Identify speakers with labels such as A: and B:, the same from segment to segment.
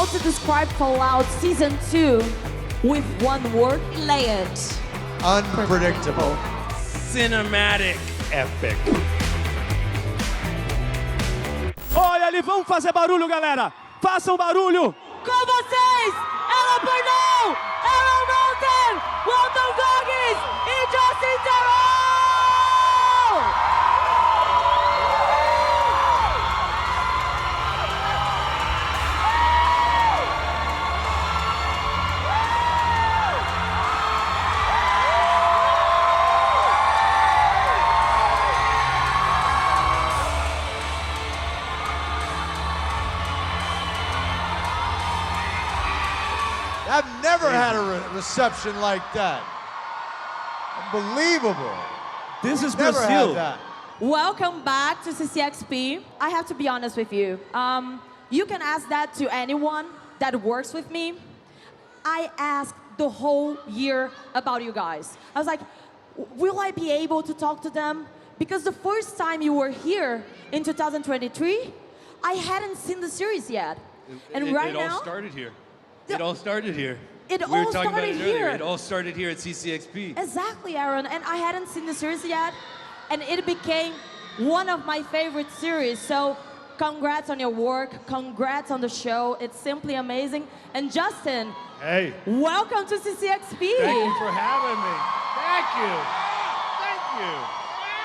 A: how to describe Fallout Season 2 with one word?
B: Layered.
C: Unpredictable.
D: Cinematic.
E: Epic.
F: Olha ali, vamos fazer barulho, galera. Façam barulho.
A: Com vocês, ela Burnell, Aaron Mountain, Walton Goggins e Justin Terrell!
C: I've never had a reception like that. Unbelievable.
F: This is
C: Never
F: Brazil.
C: had that.
A: Welcome back to CCXP. I have to be honest with you. You can ask that to anyone that works with me. I asked the whole year about you guys. I was like, will I be able to talk to them? Because the first time you were here in 2023, I hadn't seen the series yet. And right now,
D: It all started here. It all started here.
A: It
D: We were
A: all
D: talking about it
A: started
D: earlier.
A: here.
D: It all started here at CCXP.
A: Exactly, Aaron. And I hadn't seen the series yet, and it became one of my favorite series. So congrats on your work. Congrats on the show. It's simply amazing. And Justin,
E: Hey,
A: welcome to CCXP.
E: thank you for having me. Thank you. Thank you.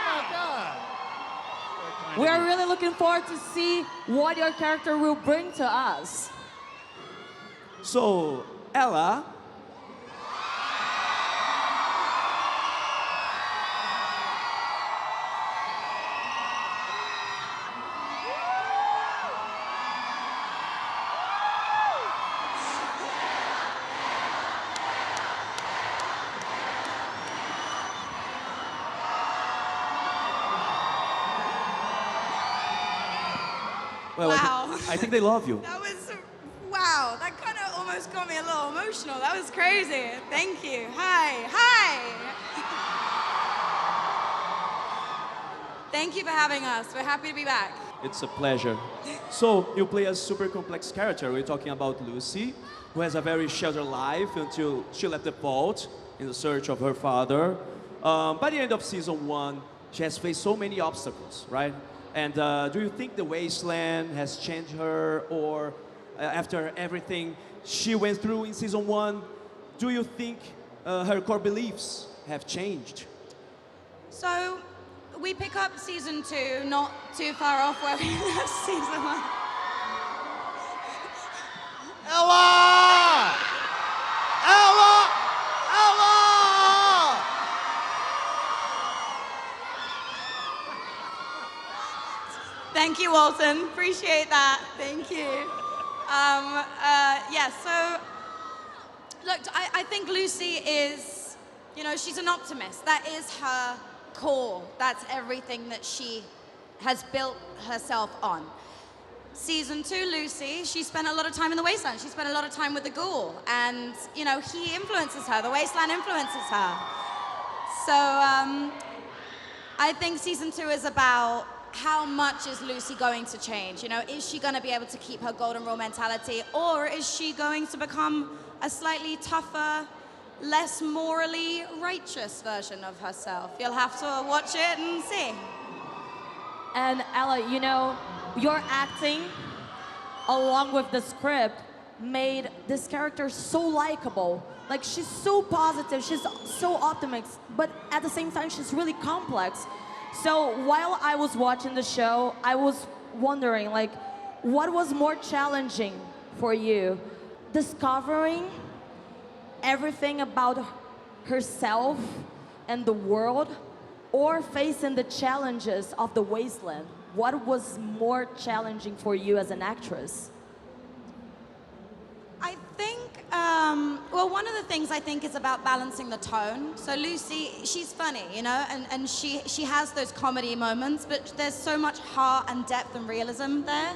E: Oh, God.
A: We are really looking forward to see what your character will bring to us.
F: So, ela... Well,
B: Wow.
F: I think they love you.
B: That was, wow, that kind of almost got me a little emotional. That was crazy. Thank you. Hi. Thank you for having us. We're happy to be back.
F: It's a pleasure. So, you play a super complex character. We're talking about Lucy, who has a very sheltered life until she left the vault in the search of her father. By the end of season 1, she has faced so many obstacles, right? And do you think the wasteland has changed her, or after everything she went through in season 1, do you think her core beliefs have changed?
B: So, we pick up season 2, not too far off where we left season 1.
C: Ella! Ella! Ella!
B: Thank you, Walton. Appreciate that. Thank you. Yeah, so, look, I think Lucy is, you know, she's an optimist. That is her core. That's everything that she has built herself on. Season 2, Lucy, she spent a lot of time in the wasteland. She spent a lot of time with the ghoul. And, you know, he influences her. The wasteland influences her. So, I think season 2 is about how much is Lucy going to change? You know, is she going to be able to keep her golden rule mentality, or is she going to become a slightly tougher, less morally righteous version of herself? You'll have to watch it and see.
A: And Ella, you know, your acting, along with the script, made this character so likable. Like, she's so positive, she's so optimistic, but at the same time, she's really complex. So while I was watching the show, I was wondering, like, what was more challenging for you? Discovering everything about herself and the world, or facing the challenges of the wasteland? What was more challenging for you as an actress?
B: I think, well, one of the things I think is about balancing the tone. So Lucy, she's funny, you know, and she has those comedy moments, but there's so much heart and depth and realism there.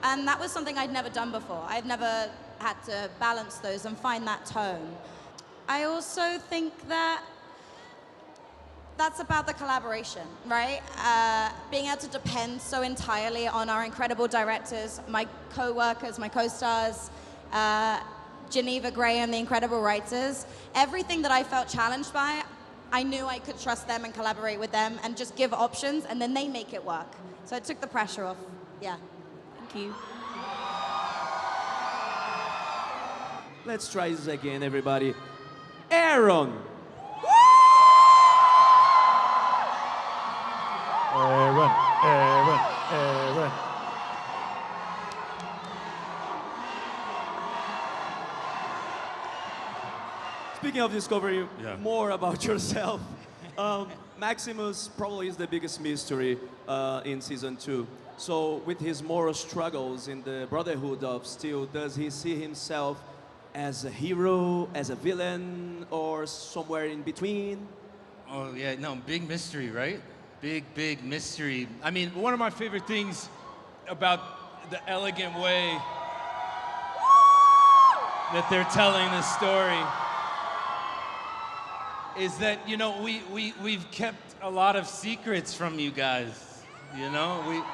B: And that was something I'd never done before. I'd never had to balance those and find that tone. I also think that that's about the collaboration, right? Being able to depend so entirely on our incredible directors, my co-workers, my co-stars, Geneva Gray and the incredible writers, everything that I felt challenged by, I knew I could trust them and collaborate with them and just give options, and then they make it work. So it took the pressure off. Yeah.
A: Thank you.
F: Let's try this again, everybody. Aaron.
C: Aaron.
F: Speaking of discovering more about yourself, Maximus probably is the biggest mystery in season 2. So with his moral struggles in the Brotherhood of Steel, does he see himself as a hero, as a villain, or somewhere in between?
D: Oh yeah, no, big mystery, right? Big mystery. I mean, one of my favorite things about the elegant way that they're telling this story is that, you know, we've kept a lot of secrets from you guys. You know,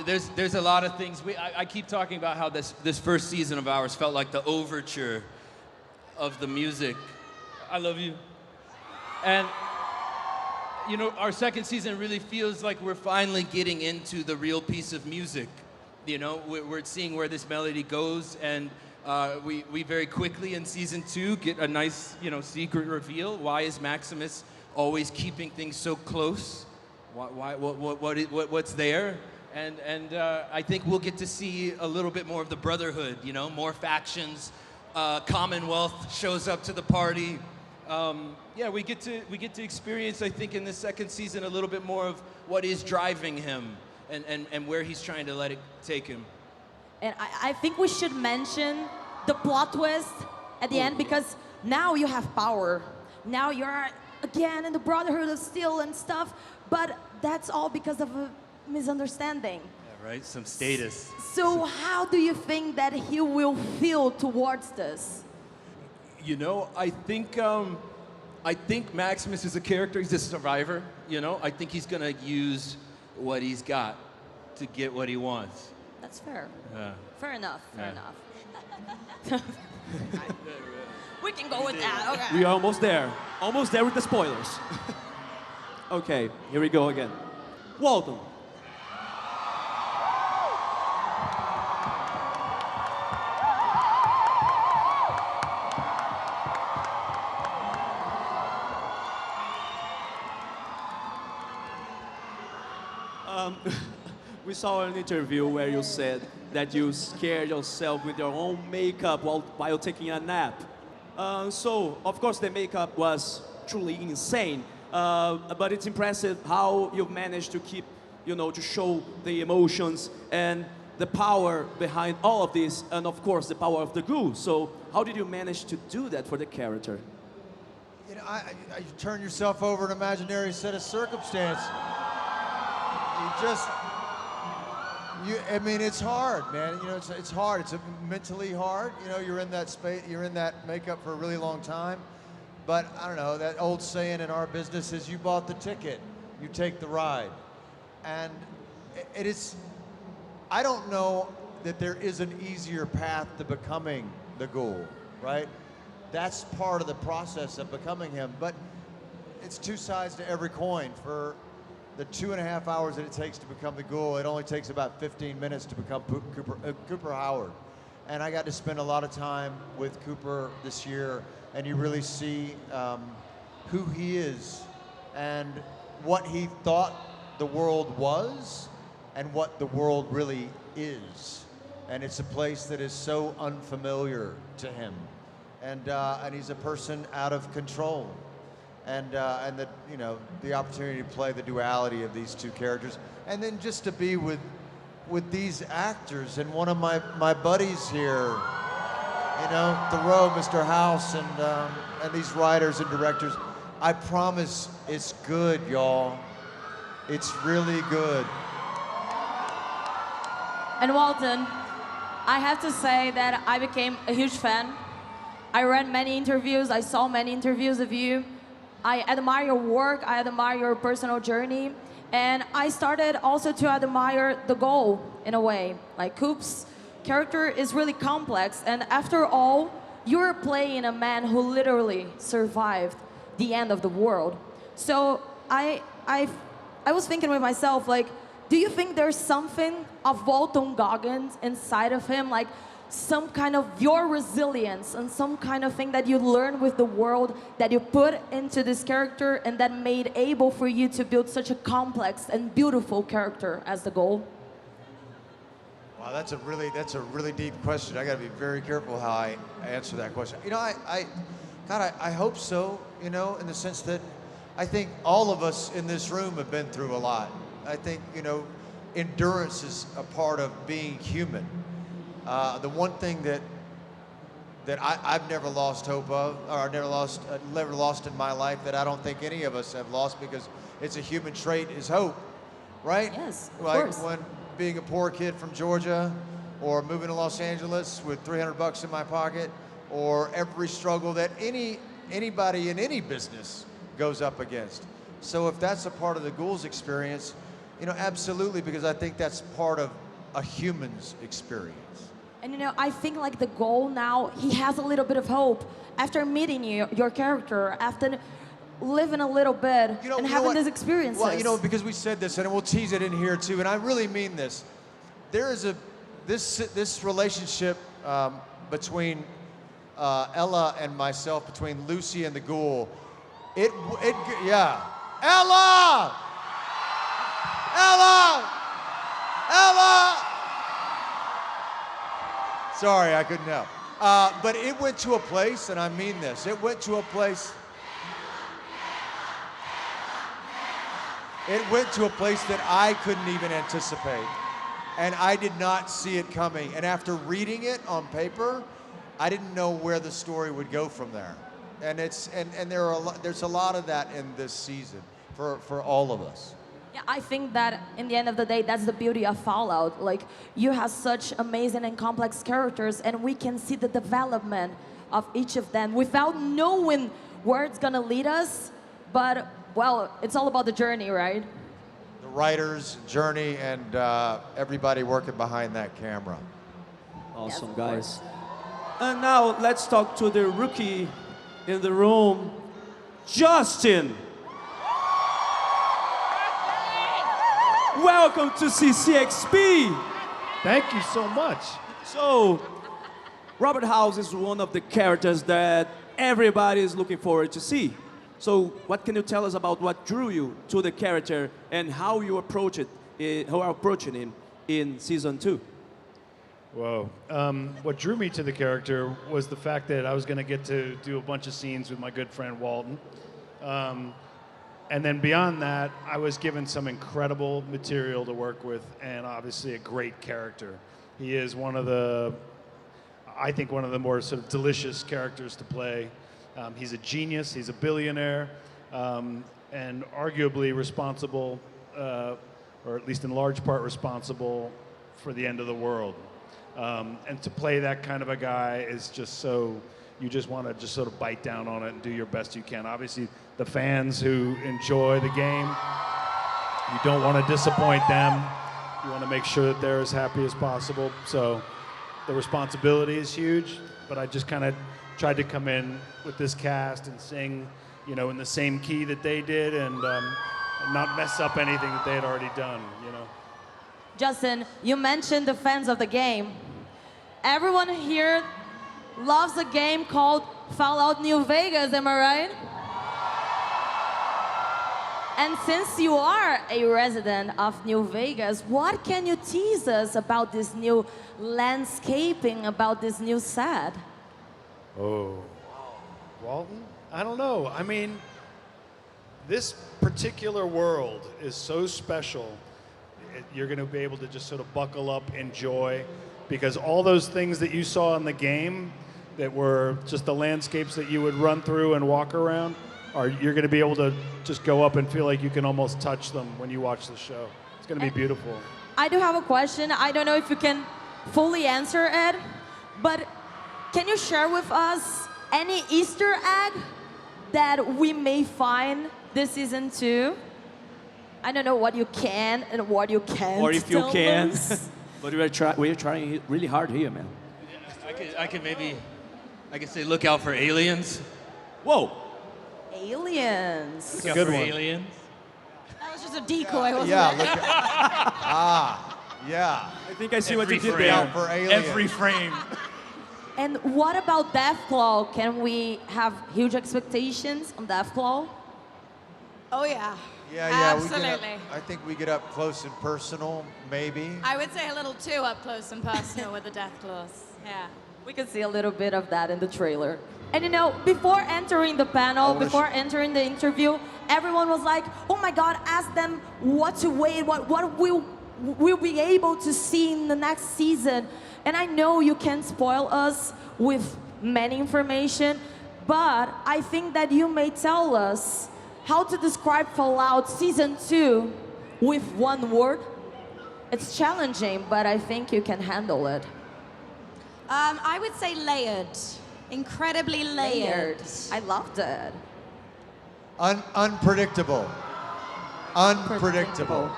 D: there's a lot of things. I keep talking about how this first season of ours felt like the overture of the music. I love you. And you know, our second season really feels like we're finally getting into the real piece of music. You know, we're seeing where this melody goes, and we very quickly in season 2 get a nice, you know, secret reveal. Why is Maximus always keeping things so close? What's there? And I think we'll get to see a little bit more of the Brotherhood. You know, more factions. Commonwealth shows up to the party. Yeah, we get to experience, I think, in the second season a little bit more of what is driving him and where he's trying to let it take him.
A: And I think we should mention the plot twist at the end, because now you have power. Now you're again in the Brotherhood of Steel and stuff, but that's all because of a misunderstanding.
D: Yeah, right? Some status.
A: So how do you think that he will feel towards this?
G: You know, I think Maximus is a character. He's a survivor. You know, I think he's gonna use what he's got to get what he wants.
A: That's fair.
D: Yeah.
A: Fair enough. Fair
D: Yeah.
A: enough. We can go with that. Okay.
F: We are almost there. Almost there with the spoilers. Okay, here we go again. Walton. We saw an interview where you said that you scared yourself with your own makeup while taking a nap. So, of course, the makeup was truly insane. But it's impressive how you've managed to keep, you know, to show the emotions and the power behind all of this, and of course, the power of the ghoul. So, how did you manage to do that for the character?
C: You know, you turn yourself over an imaginary set of circumstance. I mean, it's hard, man. You know, it's hard. It's mentally hard. You know, you're in that space, you're in that makeup for a really long time. But I don't know, that old saying in our business is you bought the ticket, you take the ride. And it is, I don't know that there is an easier path to becoming the ghoul, right? That's part of the process of becoming him. But it's two sides to every coin. For the 2.5 hours that it takes to become the ghoul, it only takes about 15 minutes to become Cooper Howard. And I got to spend a lot of time with Cooper this year, and you really see who he is and what he thought the world was and what the world really is. And it's a place that is so unfamiliar to him. And he's a person out of control. And the, you know, the opportunity to play the duality of these two characters, and then just to be with these actors. And one of my buddies here, you know, Thoreau, Mr. House, and these writers and directors, I promise it's good, y'all. It's really good.
A: And Walton, I have to say that I became a huge fan. I read many interviews, I saw many interviews of you. I admire your work, I admire your personal journey, and I started also to admire the ghoul in a way. Like Coops character is really complex, and after all, you're playing a man who literally survived the end of the world. So I was thinking with myself, like, do you think there's something of Walton Goggins inside of him, like some kind of your resilience and some kind of thing that you learned with the world that you put into this character and that made able for you to build such a complex and beautiful character as the ghoul?
C: Wow, that's a really deep question. I got to be very careful how I answer that question. You know, I hope so. You know, in the sense that I think all of us in this room have been through a lot. I think, you know, endurance is a part of being human. The one thing that I've never lost hope of, or never lost in my life, that I don't think any of us have lost, because it's a human trait, is hope, right?
A: Yes, of
C: like
A: course.
C: When being a poor kid from Georgia, or moving to Los Angeles with $300 in my pocket, or every struggle that anybody in any business goes up against. So if that's a part of the ghoul's experience, you know, absolutely, because I think that's part of a human's experience.
A: And you know, I think like the ghoul now, he has a little bit of hope after meeting your character, after living a little bit and having these experiences.
C: Well, you know, because we said this, and we'll tease it in here too, and I really mean this. There is this relationship between Ella and myself, between Lucy and the ghoul. Yeah. Ella! Sorry, I couldn't help. But it went to a place, and I mean this, it went to a place that I couldn't even anticipate. And I did not see it coming. And after reading it on paper, I didn't know where the story would go from there. And there's a lot of that in this season for all of us.
A: Yeah, I think that in the end of the day, that's the beauty of Fallout. Like, you have such amazing and complex characters, and we can see the development of each of them without knowing where it's gonna lead us. But, well, it's all about the journey, right?
C: The writers, journey, and everybody working behind that camera.
F: Awesome,
A: Yes,
F: guys. And now let's talk to the rookie in the room, Justin. Welcome to CCXP.
E: Thank you so much.
F: So, Robert House is one of the characters that everybody is looking forward to see. So, what can you tell us about what drew you to the character and how you approach it, how are approaching him in season 2?
E: Whoa. What drew me to the character was the fact that I was going to get to do a bunch of scenes with my good friend Walton. And then beyond that, I was given some incredible material to work with, and obviously a great character. He is I think one of the more sort of delicious characters to play. He's a genius, he's a billionaire, and arguably responsible, or at least in large part responsible, for the end of the world. And to play that kind of a guy is just so, you just want to just sort of bite down on it and do your best you can. Obviously, the fans who enjoy the game, you don't want to disappoint them. You want to make sure that they're as happy as possible. So the responsibility is huge, but I just kind of tried to come in with this cast and sing, you know, in the same key that they did, and not mess up anything that they had already done, you know.
A: Justin, you mentioned the fans of the game. Everyone here loves a game called Fallout New Vegas, am I right? And since you are a resident of New Vegas, what can you tease us about this new landscaping, about this new set?
E: Oh, Walton? I don't know. I mean, this particular world is so special. You're going to be able to just sort of buckle up, enjoy, because all those things that you saw in the game that were just the landscapes that you would run through and walk around, you're going to be able to just go up and feel like you can almost touch them when you watch the show. It's going to be beautiful.
A: I do have a question. I don't know if you can fully answer it, but can you share with us any Easter egg that we may find this season 2? I don't know what you can and what you can't.
F: Or if you
A: tell
F: can.
A: us.
F: But we are trying really hard here, man.
D: I could say look out for aliens.
F: Whoa!
A: Aliens.
D: Look out
E: good
D: for
E: one.
D: aliens.
B: That was just a decoy, wasn't
C: Yeah,
B: it?
C: look yeah.
F: I think I see what you
D: Every
F: did
D: frame.
F: there.
C: Out for aliens.
D: Every frame.
A: And what about Deathclaw? Can we have huge expectations on Deathclaw?
B: Oh yeah.
C: Yeah,
B: Absolutely.
C: I think we get up close and personal, maybe.
B: I would say a little too up close and personal with the death claws. Yeah.
A: We could see a little bit of that in the trailer. And you know, before entering the panel, before entering the interview, everyone was like, oh my God, ask them what to wait, what we'll be able to see in the next season. And I know you can't spoil us with many information, but I think that you may tell us how to describe Fallout Season 2 with one word. It's challenging, but I think you can handle it.
B: I would say layered. Incredibly layered.
A: I loved it.
C: Unpredictable. Unpredictable.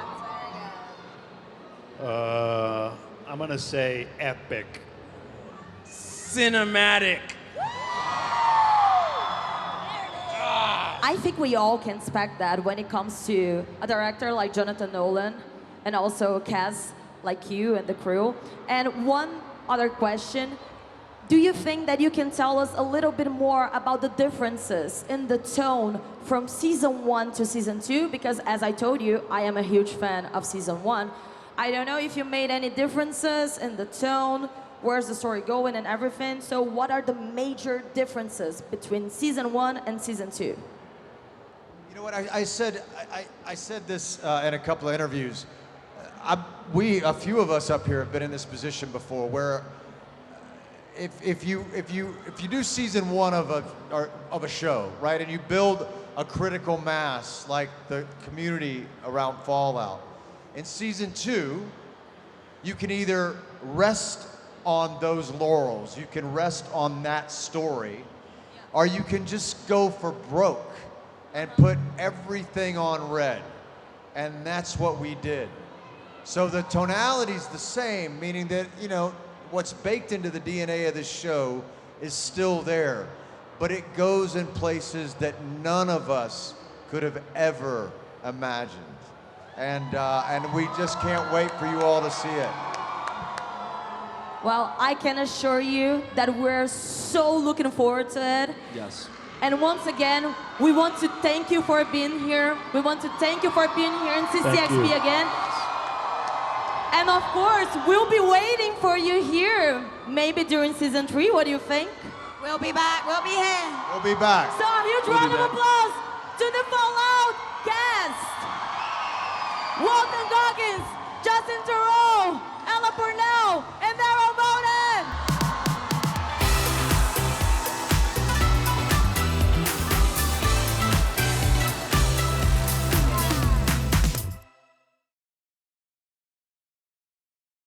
E: I'm gonna say epic.
D: Cinematic.
A: I think we all can expect that when it comes to a director like Jonathan Nolan and also a cast like you and the crew. And one other question, do you think that you can tell us a little bit more about the differences in the tone from season 1 to season 2? Because as I told you, I am a huge fan of season 1. I don't know if you made any differences in the tone, where's the story going and everything. So what are the major differences between season 1 and season 2?
C: You know what, I said this in a couple of interviews. A few of us up here have been in this position before where if you do season 1 of a show, right, and you build a critical mass like the community around Fallout, in season 2, you can either rest on those laurels, you can rest on that story, or you can just go for broke and put everything on red. And that's what we did. So the tonality's the same, meaning that, you know, what's baked into the DNA of this show is still there, but it goes in places that none of us could have ever imagined. And we just can't wait for you all to see it.
A: Well, I can assure you that we're so looking forward to it.
F: Yes.
A: And once again, we want to thank you for being here. We want to thank you for being here in CCXP again. And of course, we'll be waiting for you here, maybe during season 3. What do you think?
B: We'll be back. We'll be here.
C: We'll be back.
A: So a huge round of applause to the Fallout cast. Walton Goggins, Justin Turner.